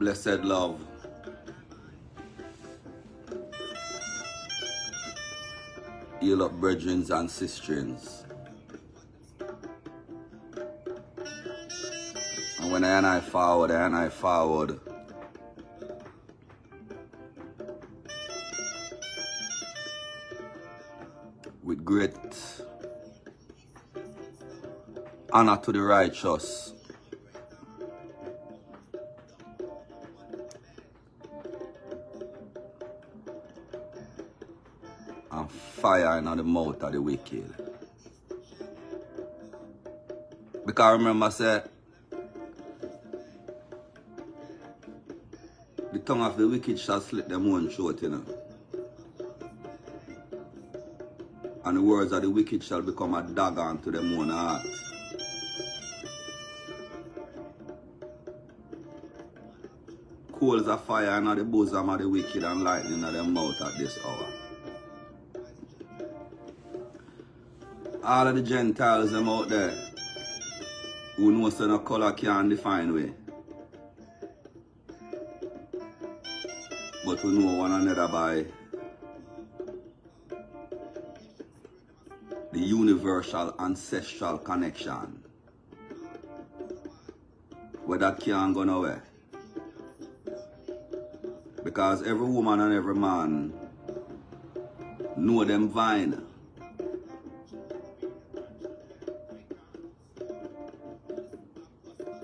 Blessed love, heal up brethren and sistrins. And when I forward, with great honor to the righteous, and fire in the mouth of the wicked. Because remember, say, the tongue of the wicked shall slit them own throat, you know. And the words of the wicked shall become a dagger unto them own heart. Coals of fire in the bosom of the wicked and lightning in their mouth at this hour. All of the Gentiles them out there who know so no color can't define way. But we know one another by the universal ancestral connection. Where that can't go nowhere. Because every woman and every man know them vine.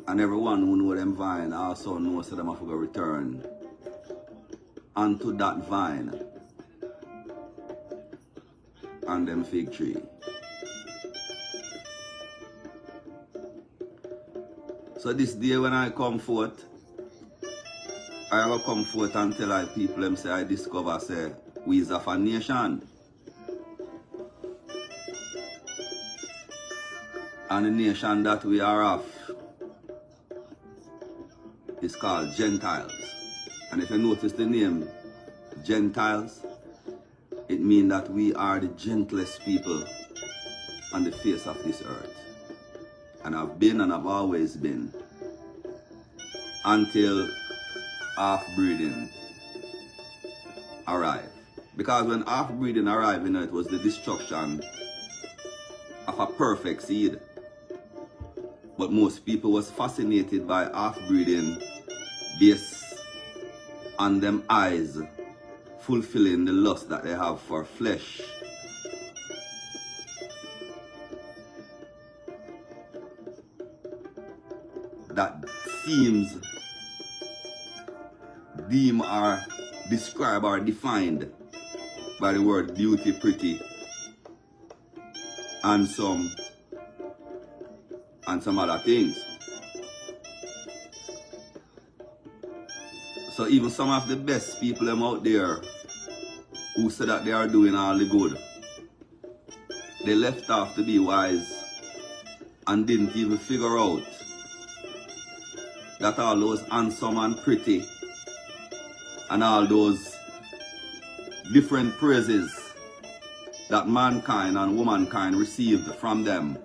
And everyone who know them vine also knows that them have to go return unto that vine and them fig tree. So this day when I come forth, I will come forth and tell our people them say I discover say we is of a nation. And the nation that we are of is called Gentiles. And if you notice the name Gentiles, it means that we are the gentlest people on the face of this earth. And I've been and I've always been until half-breeding arrived. Because when half-breeding arrived, you know, it was the destruction of a perfect seed. But most people was fascinated by half-breeding based on them eyes fulfilling the lust that they have for flesh. That seems deemed or described or defined by the word beauty, pretty, handsome, and some other things. So even some of the best people them out there who say that they are doing all the good, they left off to be wise and didn't even figure out that all those handsome and pretty and all those different praises that mankind and womankind received from them,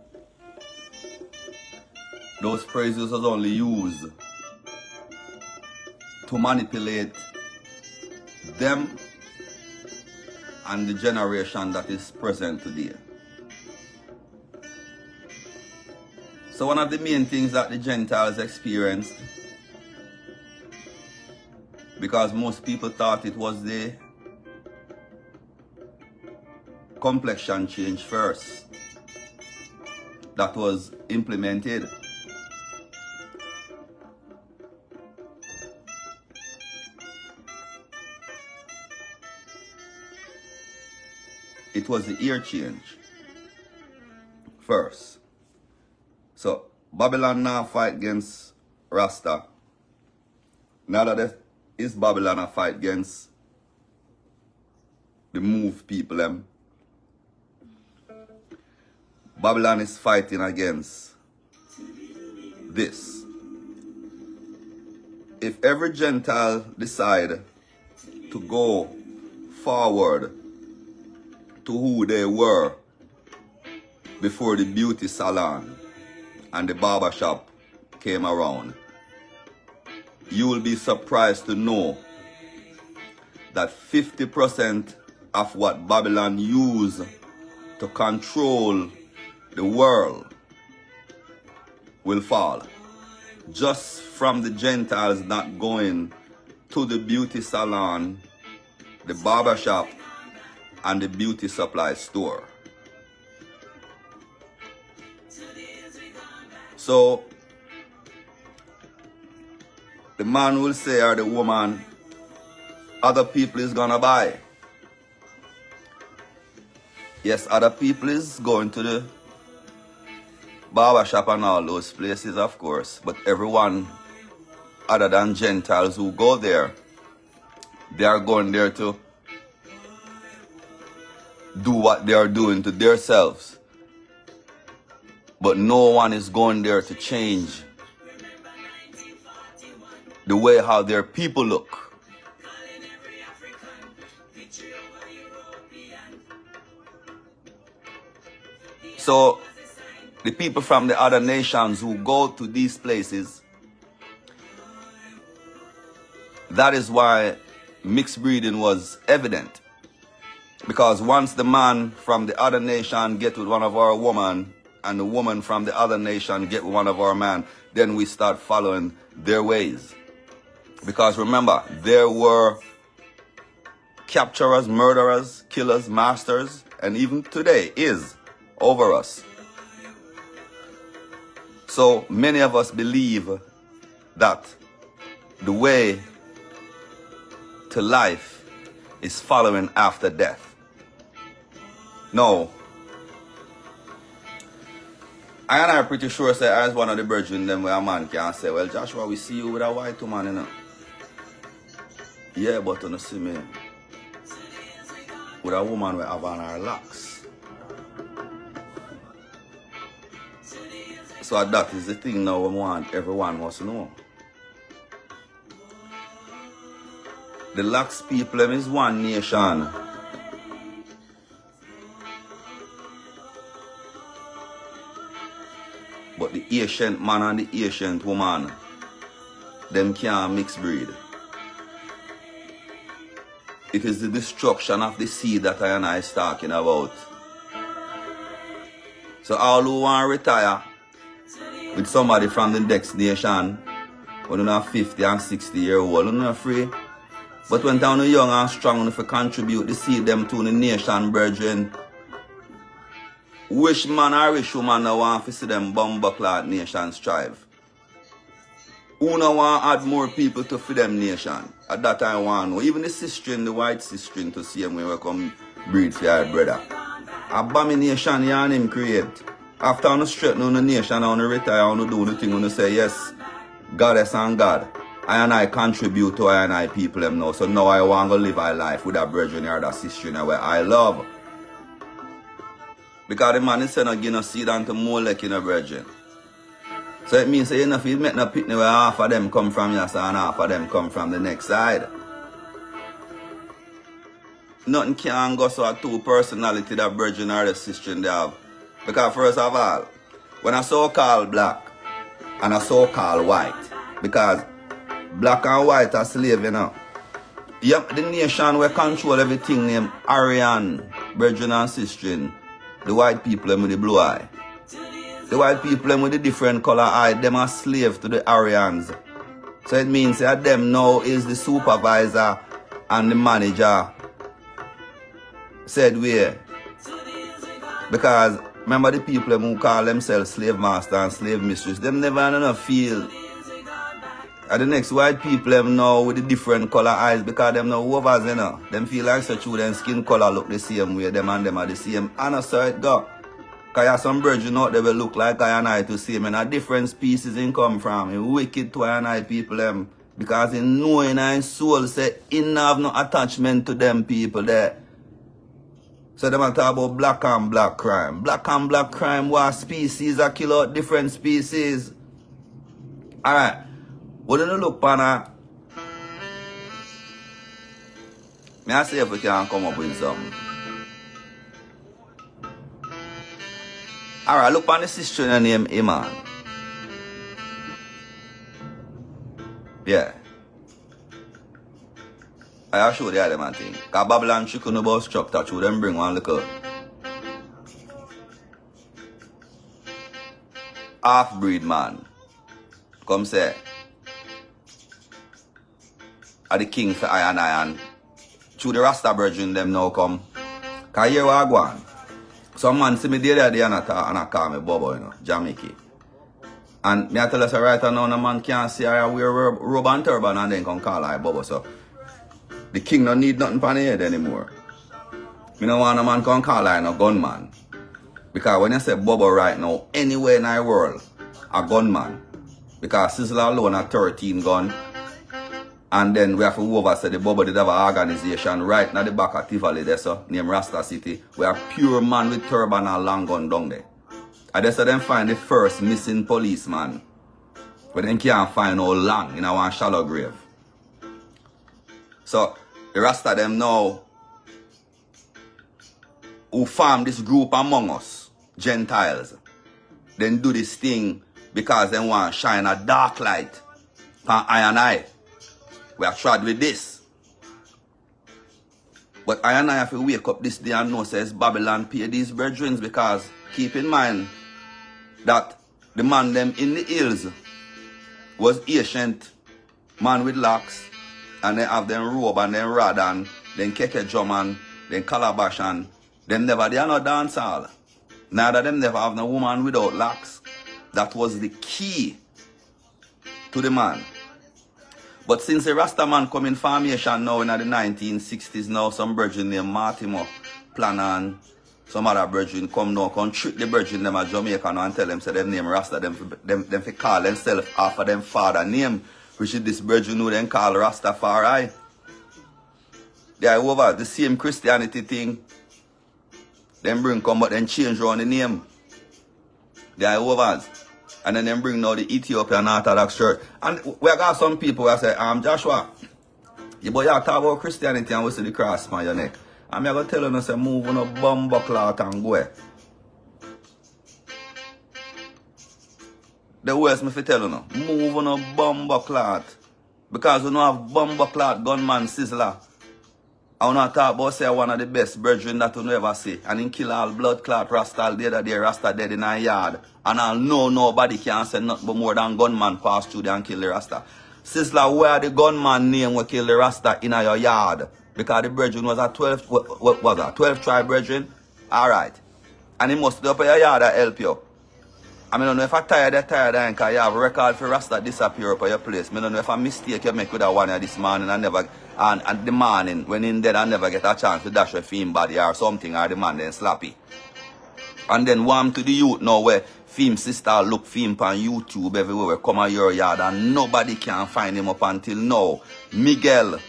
those praises was only used to manipulate them and the generation that is present today. So one of the main things that the Gentiles experienced, because most people thought it was the complexion change first that was implemented. It was the ear change first. So Babylon now fight against Rasta. Now that is Babylon a fight against the move people them. Babylon is fighting against this. If every Gentile decide to go forward to who they were before the beauty salon and the barber shop came around, you will be surprised to know that 50% of what Babylon used to control the world will fall. Just from the Gentiles not going to the beauty salon, the barber shop, and the beauty supply store. So the man will say, or the woman, other people is gonna buy. Yes, other people is going to the barber shop and all those places, of course, but everyone other than Gentiles who go there, they are going there to do what they are doing to themselves. But no one is going there to change the way how their people look. So the people from the other nations who go to these places, that is why mixed breeding was evident. Because once the man from the other nation get with one of our women, and the woman from the other nation get with one of our men, then we start following their ways. Because remember, there were capturers, murderers, killers, masters, and even today is over us. So many of us believe that the way to life is following after death. No. I am pretty sure say as one of the brethren them where a man can say, well, Joshua, we see you with a white woman, you know. Yeah, but you see me with a woman where have on her locks. So that is the thing now we want everyone must know. The locks people them is one nation. But the ancient man and the ancient woman, them can't mix breed. It is the destruction of the seed that I and I is talking about. So all who want to retire with somebody from the next nation, when you're not 50 and 60 years old, you're not free. But when you're young and strong enough to contribute the seed them to the nation, brethren, which man or which woman now want to see them bumbuckler nation strive? Who now want to add more people to feed them nation? At that time, I want to know. Even the sister, the white sister, to see him when we come breed for your brother. Abomination, you and him create. After on the straighten on the nation, on the retire, on the do the thing, on the say, yes, Goddess and God, I and I contribute to I and I people them now. So now I want to live my life with that brethren or that sister where I love. Because the man is saying, give no seed unto Molech in a brethren. So it means you know, if you make no picnic where half of them come from your side and half of them come from the next side. Nothing can go so a two personality that brethren or the sister they have. Because first of all, when I so-called black and I so-called white, because black and white are slave, you know. Yep, the nation will control everything named Aryan, brethren and sister. The white people them with the blue eye. The white people them with the different color eye, them are slave to the Aryans. So it means that them now is the supervisor and the manager. Said we. Because remember the people them who call themselves slave master and slave mistress, them never had enough feel. And the next white people them now with the different color eyes because them now overs, you know. Them feel like such them skin color look the same way, them and them are the same. And I saw it go. Because you have some brethren out there will look like I and I to see them and a different species in come from. He wicked to I and I people them. Because he know in his soul say he have no attachment to them people there. So them are talk about black and black crime. Black and black crime what species are kill out different species. Alright. What do you look pana? May I see if we can come up with something. Alright, look on the sister named Emanuel. Yeah. I show the other man thing. Because Babylon chicken about structure, through them bring one little half-breed man. Come say, are the king for iron. Through the Rasta virgin them now come. Because here we are going. Some man see me the other day and I call me Bobo, you know, Jamaica. And me I tell us right now, no man can't say I wear robe and turban and then come call I Bobo. So the king don't need nothing for the head anymore. Me don't want a man come call I no gunman. Because when you say Bobo right now, anywhere in the world, a gunman. Because Sizzler alone a 13 gun. And then we have to over say the Bobo did have an organization right now the back of Tivoli there, so named Rasta City. We are pure man with turban and long gun down there. And they say them find the first missing policeman. But then can't find no long in one shallow grave. So the Rasta them now who form this group among us, Gentiles, then do this thing because they want to shine a dark light for I and I. We have tried with this. But I and I have to wake up this day and know says Babylon pay these brethren, because keep in mind that the man them in the hills was ancient man with locks, and they have them robe and them rod and then keke drum and then calabash, and them never they are no dance hall. Neither them never have no woman without locks. That was the key to the man. But since the Rasta man come in formation now in the 1960s now, some brethren named Martimo plan and some other brethren come now, come trick the brethren them at Jamaica now and tell them say them name Rasta, them fi call themselves after them father name, which is this brethren who then call Rastafari. They are over the same Christianity thing. Them bring come but then change around the name. They are over. And then them bring now the Ethiopian Orthodox Church. And we got some people who say, Joshua, you boy talk about Christianity and we see the cross on your neck. And I'm going to tell you, say, move on a bumbo cloth and go. The worst me fi tell you, move on a bumbo cloth. Because we don't have bumbo cloth gunman Sizzler. I want to talk about say one of the best brethren that you ever see. And he kill all blood clot Rasta the other day, Rasta dead in a yard. And I know nobody can say nothing but more than gunman pass through there and kill the Rasta. Sizzler, where the gunman name will kill the Rasta in your yard? Because the brethren was a 12, what was that? 12 tribe brethren? Alright. And he must be up in your yard to help you. I don't know if I tired because you have record for Rasta disappear up at your place. I don't know if a mistake you make with that one this morning and never, and the morning when in dead I never get a chance to dash a film body or something, or the man then slappy. And then warm to the youth now where film sister look film on YouTube everywhere come out your yard and nobody can find him up until now. Miguel.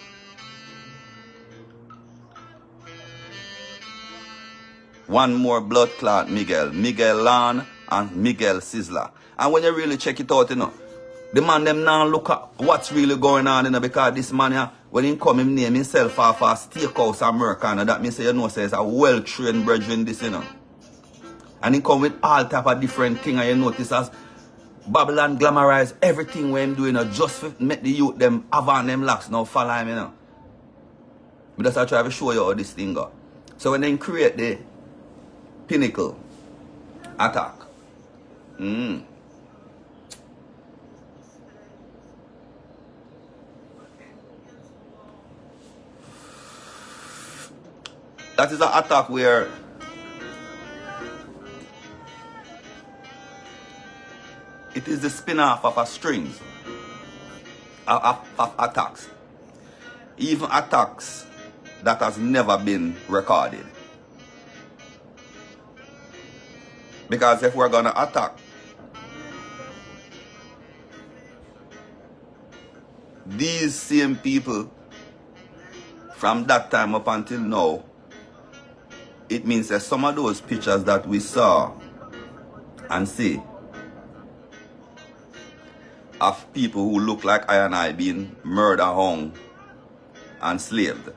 One more blood clot Miguel. Miguel Lan and Miguel Sizzler. And when you really check it out, the man them now look at what's really going on, because this man here, when he come him name himself off a steakhouse American, that means say it's a well-trained brethren this, And he come with all type of different things, and you notice as Babylon glamorize everything when him doing, just to make the youth them have on them locks now follow him, But that's how I try to show you how this thing go. So when they create the pinnacle attack, that is an attack where it is the spin-off of a strings of attacks. Even attacks that has never been recorded. Because if we're going to attack these same people from that time up until now, it means that some of those pictures that we saw and see of people who look like I and I being murder, hung, and slaved.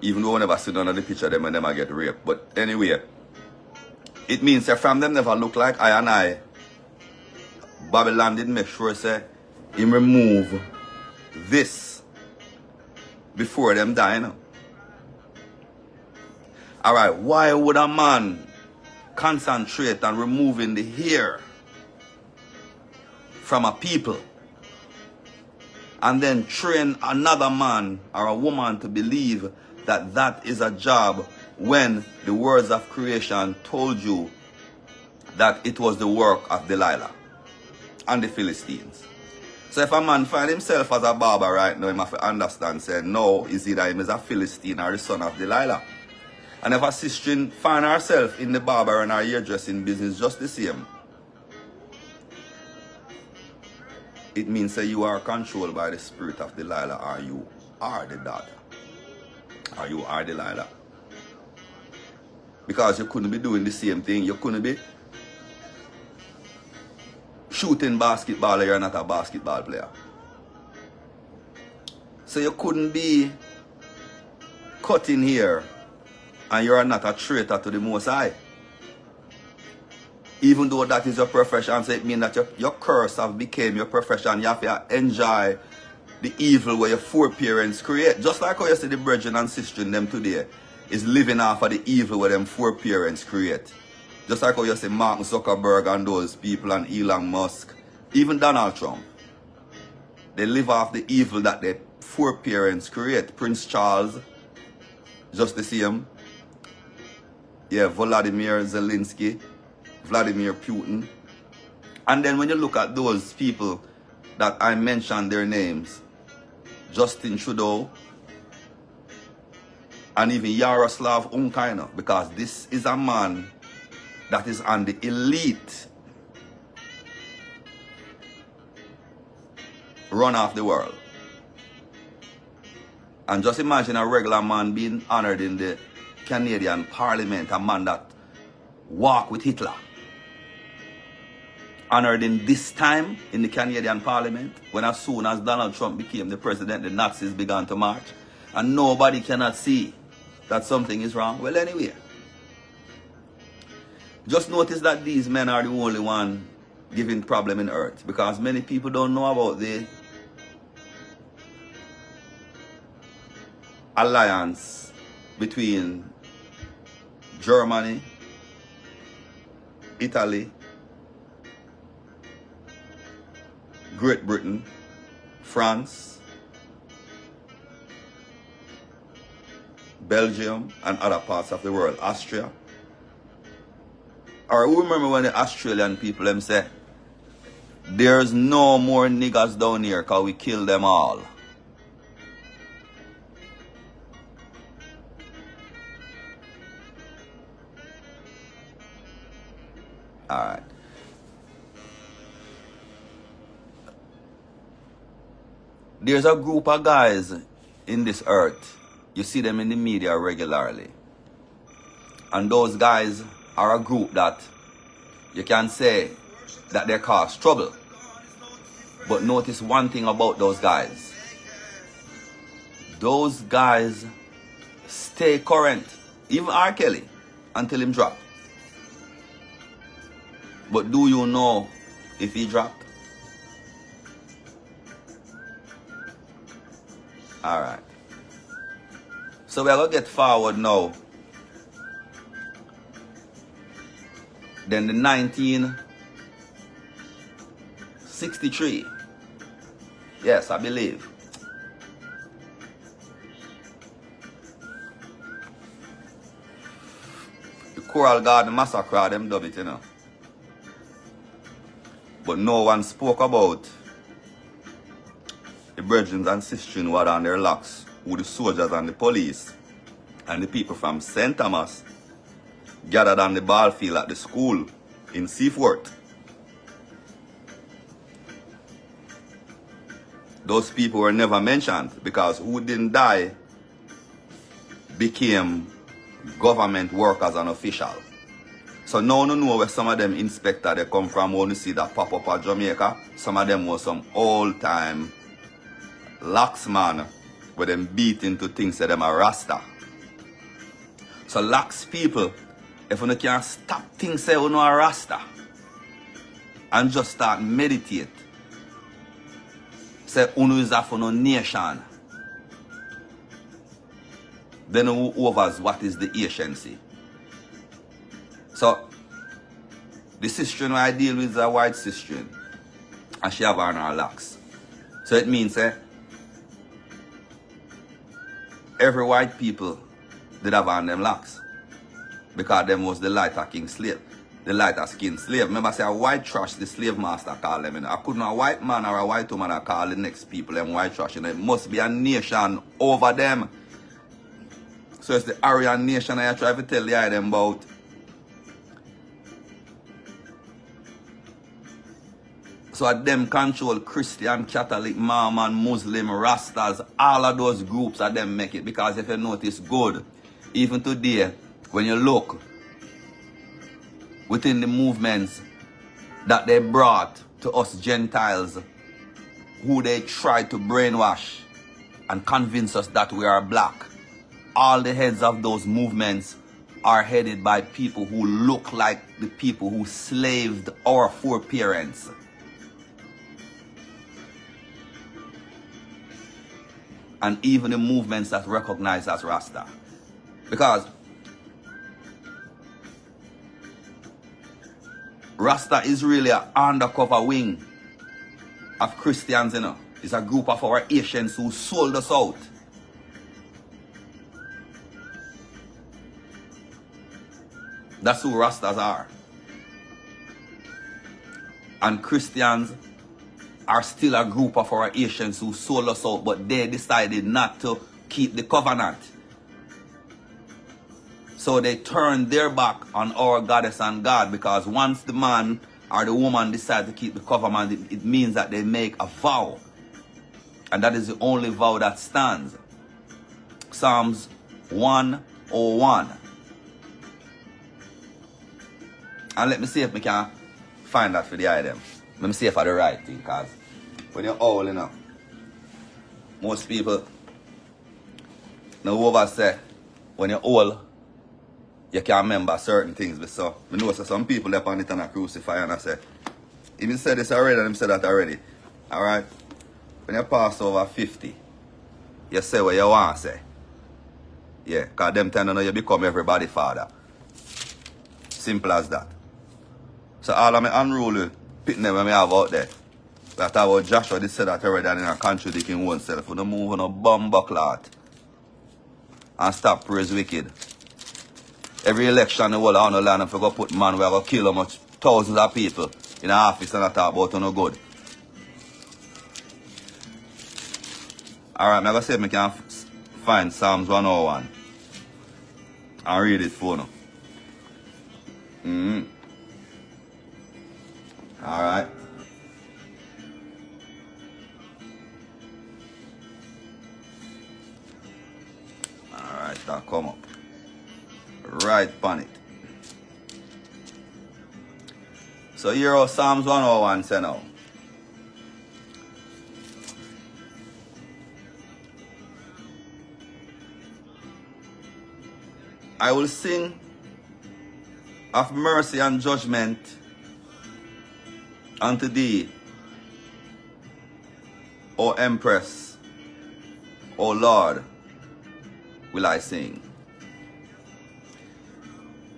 Even though we never see none of the picture of them and them I get raped. But anyway, it means that from them never look like I and I. Babylon did make sure say him remove this before them die, you know? Alright, why would a man concentrate on removing the hair from a people and then train another man or a woman to believe that that is a job when the words of creation told you that it was the work of Delilah and the Philistines? So if a man find himself as a barber right now, he must understand, say, no, is either him is a Philistine or the son of Delilah. And if a sister find herself in the barber and her hairdressing business just the same, it means that you are controlled by the spirit of Delilah, or you are the daughter, or you are Delilah. Because you couldn't be doing the same thing. You couldn't be shooting basketball, you're not a basketball player. So you couldn't be cutting hair and you're not a traitor to the Most High. Even though that is your profession, so it means that your curse have become your profession. You have to enjoy the evil where your foreparents create. Just like how you see the brethren and sisters in them today is living off of the evil where them foreparents create. Just like how you see Mark Zuckerberg and those people and Elon Musk, even Donald Trump. They live off the evil that their foreparents create. Prince Charles, just the same. Yeah, Volodymyr Zelensky, Vladimir Putin. And then when you look at those people that I mentioned their names, Justin Trudeau, and even Yaroslav Unkaina, because this is a man that is on the elite run of the world. And just imagine a regular man being honored in the Canadian Parliament, a man that walked with Hitler. Honored in this time in the Canadian Parliament, when as soon as Donald Trump became the president, the Nazis began to march, and nobody cannot see that something is wrong. Well, anyway, just notice that these men are the only one giving problem in earth, because many people don't know about the alliance between Germany, Italy, Great Britain, France, Belgium, and other parts of the world, Austria. Or who remember when the Australian people them say, there's no more niggas down here because we kill them all. Alright. There's a group of guys in this earth. You see them in the media regularly. And those guys are a group that you can say that they cause trouble. But notice one thing about those guys. Those guys stay current. Even R. Kelly until him drop. But do you know if he dropped? Alright. So we're going to get forward now. Then the 1963. Yes, I believe. The Coral Garden Massacre, them dub it, you know. But no one spoke about the brethren and sisters who had on their locks, who the soldiers and the police and the people from St. Thomas gathered on the ball field at the school in Seaforth. Those people were never mentioned because who didn't die became government workers and officials. So now you know where some of them inspectors they come from when you see that pop up at Jamaica. Some of them were some old time laxman where them beat into things that them are Rasta. So lax people, if you can't stop things say you know a Rasta and just start meditate, say unu is a for no nation. Then who overs what is the anciency. So the sister I deal with is a white sister, and she have on her locks. So it means every white people did have on them locks. Because them was the lighter king slave. The lighter skin slave. Remember I say a white trash, the slave master call them. I couldn't a white man or a white woman call the next people them white trash. And it must be a nation over them. So it's the Aryan nation I try to tell them about. So them control Christian, Catholic, Mormon, Muslim, Rastas, all of those groups of them make it. Because if you notice good, even today, when you look within the movements that they brought to us Gentiles, who they tried to brainwash and convince us that we are black, all the heads of those movements are headed by people who look like the people who slaved our foreparents. And even the movements that recognize as Rasta. Because Rasta is really an undercover wing of Christians, you know. It's a group of our Asians who sold us out. That's who Rastas are. And Christians are still a group of our Asians who sold us out, but they decided not to keep the covenant. So they turned their back on our goddess and God, because once the man or the woman decide to keep the covenant, it means that they make a vow. And that is the only vow that stands. Psalms 101. And let me see if we can find that for the item. Let me see if I do the right thing, because when you're old enough, most people know over say when you're old, you can't remember certain things. But so I know some people left on it and a crucify, and I say, even said this already and him said that already. Alright? When you pass over 50, you say what you want to say. Yeah, because them time you know you become everybody father. Simple as that. So all of my unruly pitting them I have out there. That about Joshua, they said that already and in contradicting oneself. We don't move on a bumbo clot. And stop praise wicked. Every election the world on the land, if we go put man, we are going to kill how much thousands of people in the office and I talk about no good. Alright, I'm going to see if I can find Psalms 101 and read it for you. Alright. Alright, that come up. Right on it. So here are Psalms 101 say now. I will sing of mercy and judgment unto thee, O Empress, O Lord, will I sing.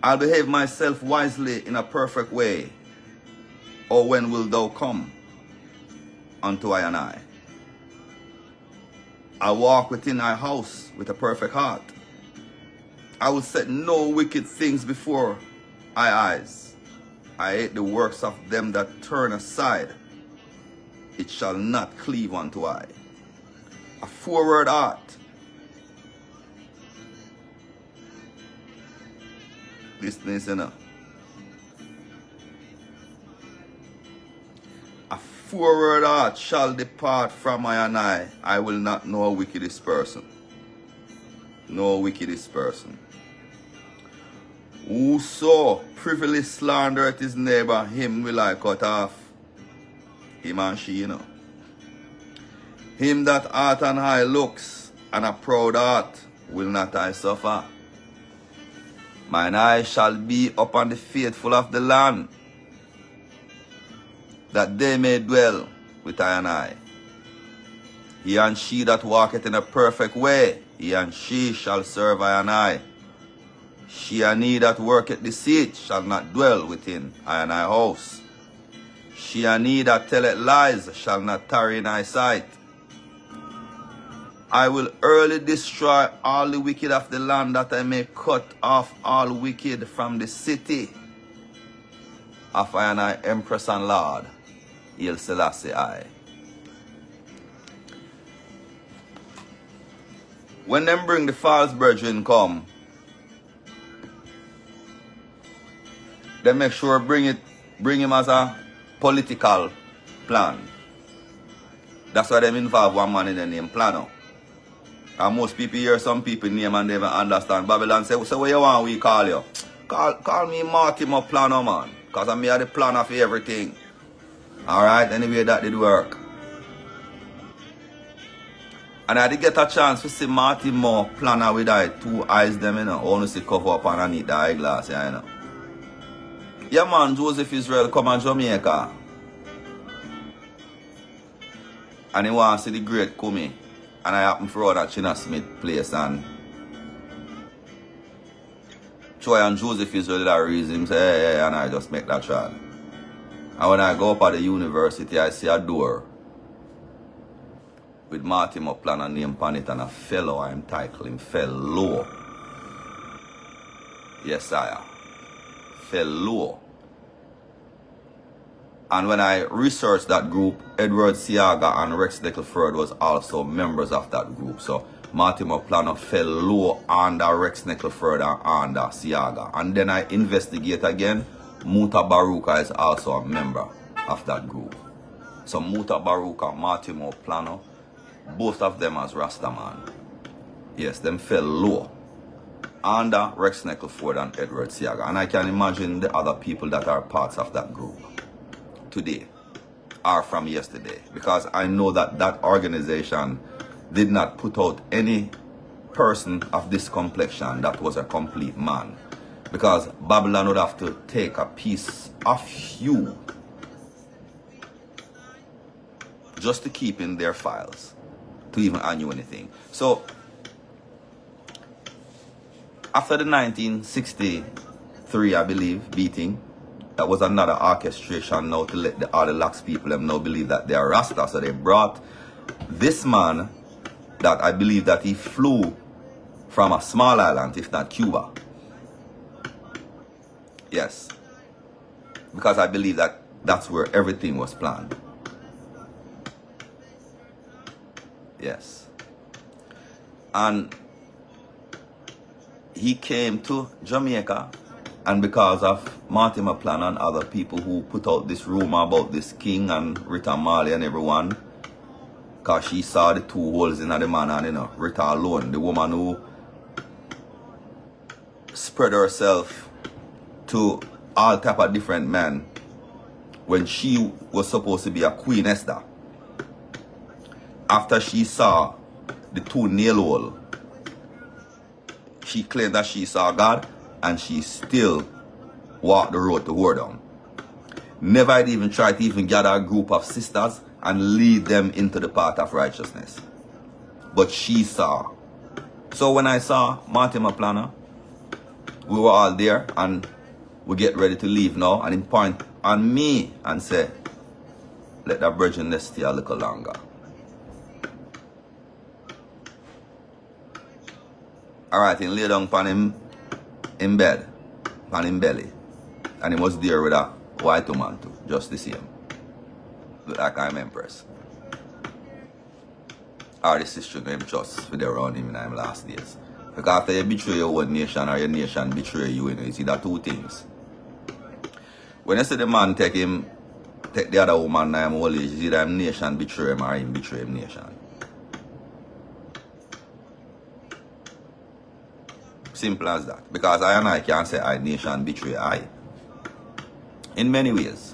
I'll behave myself wisely in a perfect way. O when wilt thou come unto I and I? I walk within thy house with a perfect heart. I will set no wicked things before thy eyes. I hate the works of them that turn aside. It shall not cleave unto I. A forward heart. Listen now. A forward heart shall depart from I and I will not know a wickedest person. No wickedest person. Whoso privily slandereth his neighbor, him will I cut off. Him and she, you know. Him that art and high looks, and a proud heart, will not I suffer. Mine eye shall be upon the faithful of the land, that they may dwell with I and I. He and she that walketh in a perfect way, he and she shall serve I and I. She and he that worketh deceit shall not dwell within I and I house. She and he that telleth lies shall not tarry in thy sight. I will early destroy all the wicked of the land, that I may cut off all wicked from the city of I and I, Empress and Lord, Haile Selassie I. When them bring the false brethren come, they make sure bring him as a political plan. That's why them involve one man in the name Plano. And most people hear some people name and they don't understand. Babylon say, so what you want we call you? Call me Mortimer Plano, man. Because I'm here the planner for everything. Alright, anyway that did work. And I did get a chance to see Mortimer Planner with that 2 eyes them, you know. Only see cover up underneath the eyeglass, yeah, you know. Yeah man, Joseph Israel come to Jamaica. And he wants to see the great Kumi. And I happen for that China Smith place, and Troy and Joseph Israel that reason him say, hey, and I just make that child. And when I go up at the university, I see a door with Mortimer Planner name on it, and a fellow I am titling fellow. Yes, I am. Fellow. And when I researched that group, Edward Siaga and Rex Neckleford was also members of that group. So Mortimer Planner fell low under Rex Neckleford and under Siaga. And then I investigate again. Muta Baruka is also a member of that group. So Muta Baruka, Mortimer Planner, both of them as Rastaman. Yes, them fell low under Rex Neckleford and Edward Siaga. And I can imagine the other people that are parts of that group today are from yesterday, because I know that that organization did not put out any person of this complexion that was a complete man, because Babylon would have to take a piece of you just to keep in their files to even earn you anything. So after the 1963, I believe, beating, that was another orchestration now to let all the lax people them now believe that they are Rasta. So they brought this man that I believe that he flew from a small island, if not Cuba. Yes. Because I believe that that's where everything was planned. Yes. And he came to Jamaica. And because of Mortimer Planner and other people who put out this rumor about this king and Rita Marley and everyone, because she saw the 2 holes in the man, and you know, Rita alone, the woman who spread herself to all type of different men when she was supposed to be a Queen Esther. After she saw the 2 nail holes, she claimed that she saw God, and she still walked the road to whoredom. Never had even tried to even gather a group of sisters and lead them into the path of righteousness. But she saw. So when I saw Mortimer Planner, we were all there and we get ready to leave now, and he point on me and say, let that virgin stay a little longer. Alright, he lay down upon him in bed, on him belly, and he was there with a white woman too, just the same. Look like I'm Empress. Or the sister him just with around him in his last days. Because after you betray your own nation or your nation betray you, you know, it's either 2 things. When you see the man take the other woman in his old age, it's either him nation betray him or him betray him nation. Simple as that. Because I and I can't say I nation betray I. In many ways.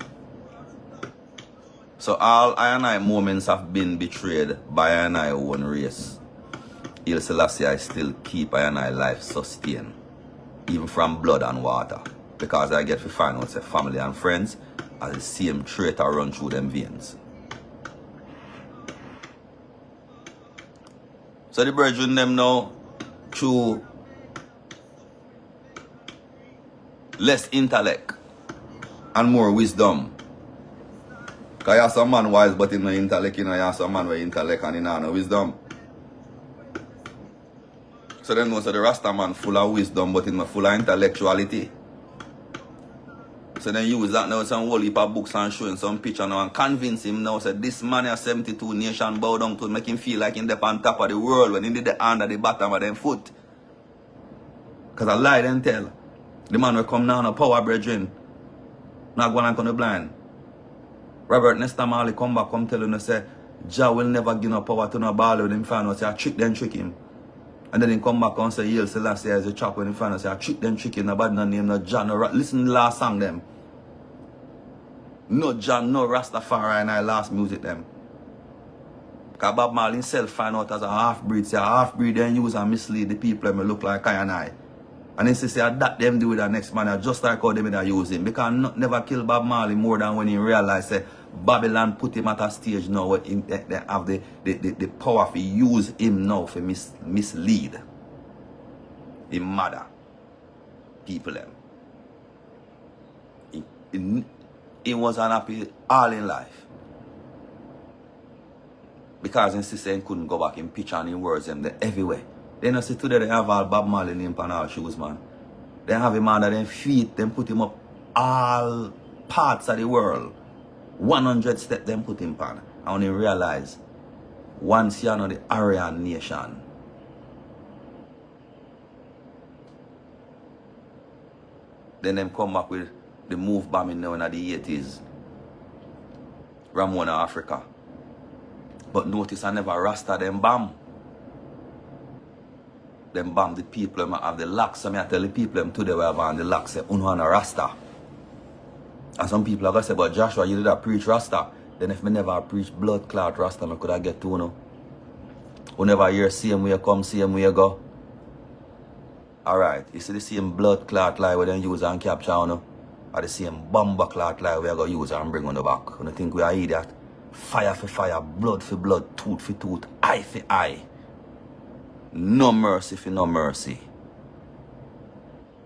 So all I and I moments have been betrayed by I and I own race. Haile Selassie I still keep I and I life sustained. Even from blood and water. Because I get to find out say family and friends are the same traitor run through them veins. So the brethren them now through less intellect and more wisdom. Because you have some man wise but in no intellect, you know, you have some man with intellect and in no wisdom. So then know so the Rasta man full of wisdom but in full of intellectuality. So then use that now some whole heap of books and showing some picture now and convince him now say this man has 72 nation bow down to make him feel like he's on top of the world when he did the hand at the bottom of them foot. Because I lie and tell. The man will come down a power brethren. Not going to blind. Robert Nesta Marley come back come tell him say Jah will never give no power to no ball with him find out say I trick him. And then he come back and say, Yale Selassie as a chap when he find out, say, I trick them chicken, nobody no name, no John, no listen to the last song them. No John, no Rastafari and I last music them. Because Bob Marley himself find out as a half-breed, say a half-breed then use and mislead the people and look like I and I. And he say that them do with the next man, just like how them use him. Because never kill Bob Marley more than when he realized say Babylon put him at a stage now where they have the power to use him now for mislead. The mother people them. He was unhappy all in life. Because his sister couldn't go back in picture and in words them everywhere. They know see today they have all Bob Marley name on all shoes, man. They have him under their feet, them put him up all parts of the world. 100 steps them put him on. And when he realize once you know the Aryan nation, then them come back with the move bombing now in the 80s. Ramona Africa. But notice I never Rasta them bomb. Them bomb the people them have the locks. So I tell the people them today we have on the locks say unwana Rasta. And some people are going to say, but Joshua, you did a preach Rasta. Then if me never preach blood clot Rasta, I could have get to know. Whenever you hear same way come, same way go. Alright, you see the same blood clot lie we then use and capture on, or the same bomber clot lie we are going to use and bring on the back. You don't think we are idiot? Fire for fire, blood for blood, tooth for tooth, eye for eye. No mercy for no mercy.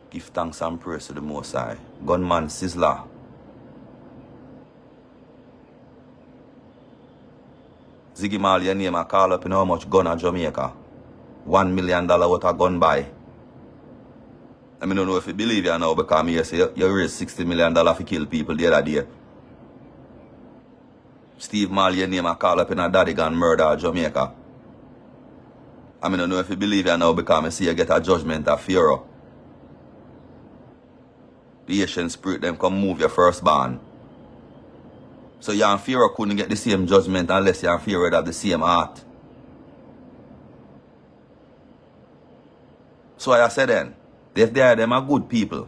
Give thanks and praise to the Most High. Gunman Sizzler. Ziggy Marley, your name I call up in how much gun at Jamaica. $1 million worth of gun buy. I mean, don't know if you believe you now because me say you raised $60 million to kill people the other day. Steve Marley, your name I call up in a daddy gun murder at Jamaica. I mean, don't know if you believe you now because I see you get a judgment of Pharaoh. The Asian spirit them come move your firstborn. So you and Pharaoh couldn't get the same judgment unless you and Pharaoh have the same heart. So I said then, if they are them are good people,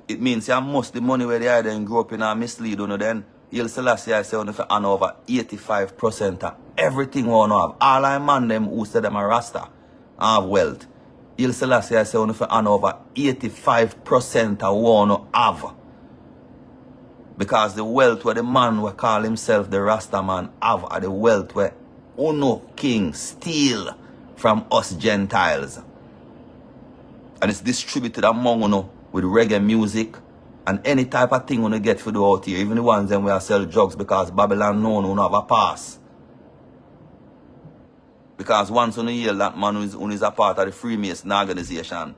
it means you must the money where they are then grow up in and mislead you know then. You'll Selassie I say on for an over 85% of everything we want to have. All I man them who say them are Rasta have wealth. You'll Selassie I say on for an over 85% of what we want to have. Because the wealth where the man will call himself the Rasta man have are the wealth where Uno King steal from us Gentiles. And it's distributed among you with reggae music and any type of thing you get for the out here. Even the ones them will sell drugs because Babylon known who have a pass. Because once you hear that man who is a part of the Freemason organization,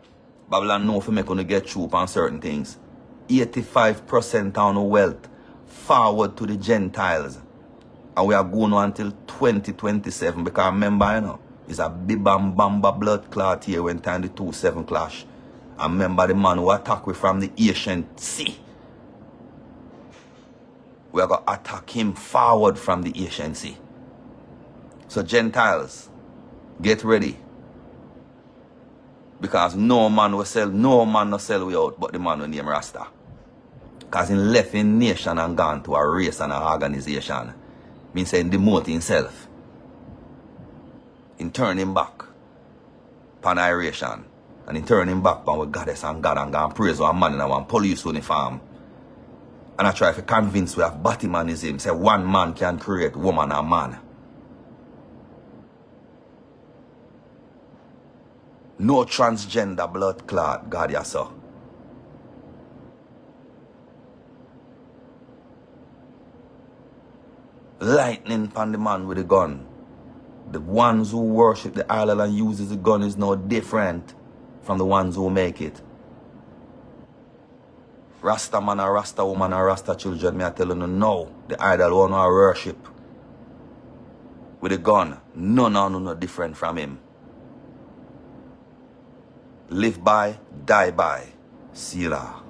Babylon know if you make you get through on certain things. 85% on the wealth forward to the Gentiles. And we are going on until 2027 because remember, you know, it's a bibam bamba blood clot here when time the 2-7 clash. And remember the man who attacked we from the ancient sea. We are going to attack him forward from the ancient sea. So Gentiles, get ready. Because no man will sell we out but the man will name Rasta. Because he left his nation and gone to a race and an organization. Means saying demote himself. In turn him back. Pan-iration. And in turn him back on goddess and God and go and praise one man in one police uniform. And I try to convince we have Batmanism. Say one man can create woman and man. No transgender blood clot, God, yes, sir. Lightning upon the man with the gun. The ones who worship the idol and uses the gun is no different from the ones who make it. Rasta man and Rasta woman and Rasta children, me I tell you no. The idol one who I worship with a gun, none of no different from him. Live by, die by. Selah.